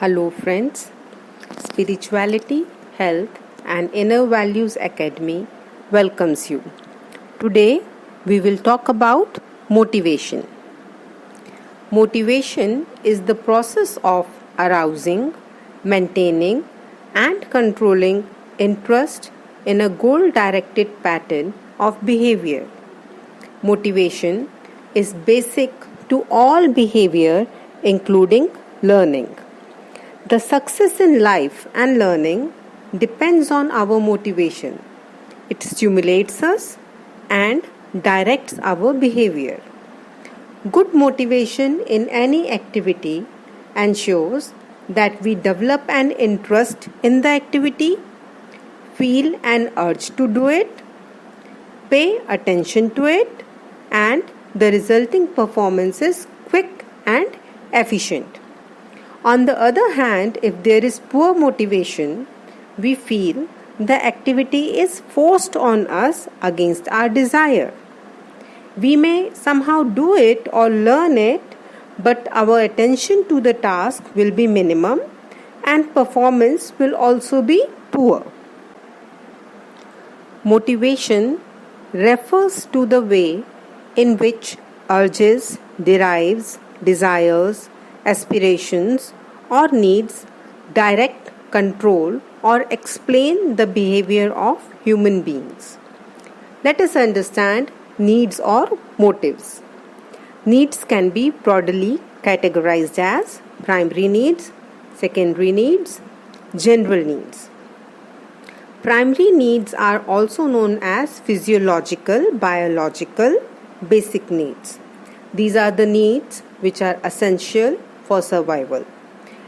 Hello, friends. Spirituality, Health, and Inner Values Academy welcomes you. Today, we will talk about motivation. Motivation is the process of arousing, maintaining, and controlling interest in a goal directed pattern of behavior. Motivation is basic to all behavior, including learning. The success in life and learning depends on our motivation. It stimulates us and directs our behavior. Good motivation in any activity ensures that we develop an interest in the activity, feel an urge to do it, pay attention to it, and the resulting performance is quick and efficient. On the other hand, if there is poor motivation, we feel the activity is forced on us against our desire. We may somehow do it or learn it, but our attention to the task will be minimum and performance will also be poor. Motivation refers to the way in which urges, desires, aspirations, or needs direct, control, or explain the behavior of human beings. Let us understand needs or motives. Needs can be broadly categorized as primary needs, secondary needs, general needs. Primary needs are also known as physiological, biological, basic needs. These are the needs which are essential for survival.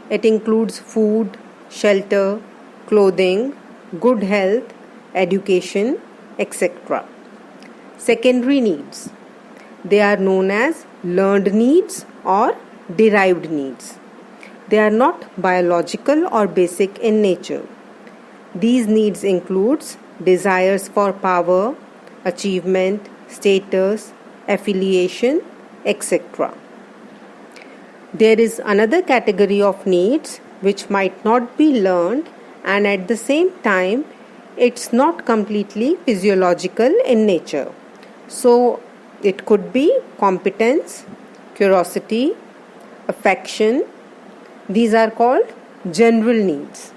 It includes food, shelter, clothing, good health, education, etc. Secondary needs. They are known as learned needs or derived needs. They are not biological or basic in nature. These needs includes desires for power, achievement, status, affiliation, etc. There is another category of needs which might not be learned, and at the same time it's not completely physiological in nature. So it could be competence, curiosity, affection. These are called general needs.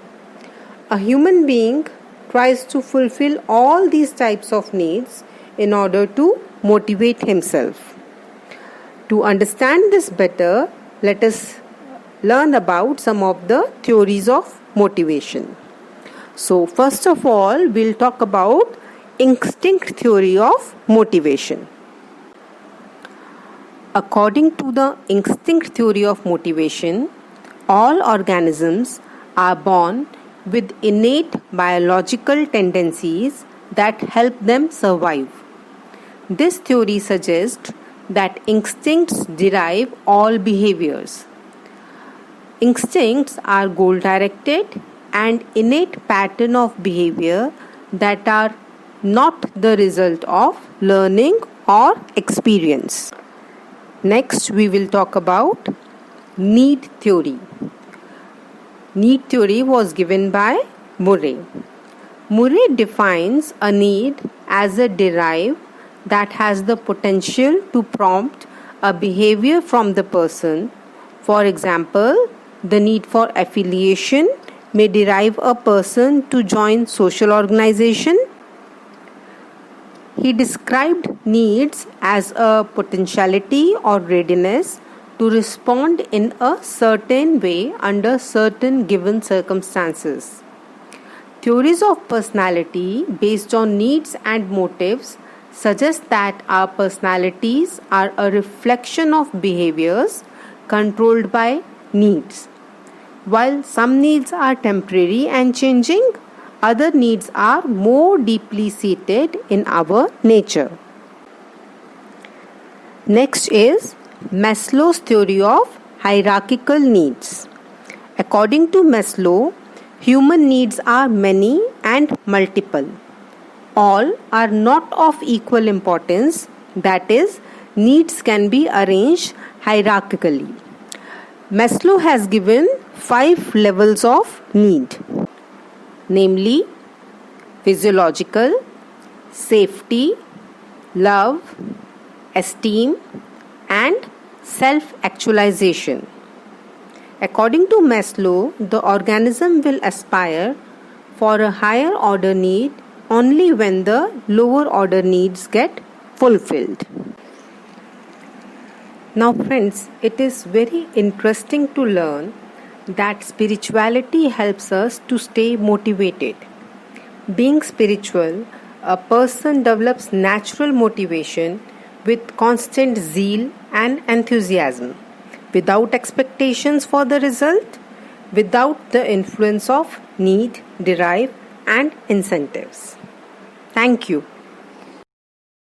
A human being tries to fulfill all these types of needs in order to motivate himself. To understand this better, let us learn about some of the theories of motivation. So, first of all, we'll talk about instinct theory of motivation. According to the instinct theory of motivation, all organisms are born with innate biological tendencies that help them survive. This theory suggests that instincts derive all behaviors. Instincts are goal-directed and innate pattern of behavior that are not the result of learning or experience. Next, we will talk about need theory. Need theory was given by Murray. Murray defines a need as a drive that has the potential to prompt a behavior from the person. For example, the need for affiliation may drive a person to join social organization. He described needs as a potentiality or readiness to respond in a certain way under certain given circumstances. Theories of personality based on needs and motives suggest that our personalities are a reflection of behaviors controlled by needs. While some needs are temporary and changing, other needs are more deeply seated in our nature. Next is Maslow's theory of hierarchical needs. According to Maslow, human needs are many and multiple. All are not of equal importance, that is, needs can be arranged hierarchically. Maslow has given 5 levels of need, namely physiological, safety, love, esteem, and self-actualization. According to Maslow, the organism will aspire for a higher order need only when the lower order needs get fulfilled. Now friends, it is very interesting to learn that spirituality helps us to stay motivated. Being spiritual, a person develops natural motivation with constant zeal and enthusiasm, without expectations for the result, without the influence of need, drive, and incentives. Thank you.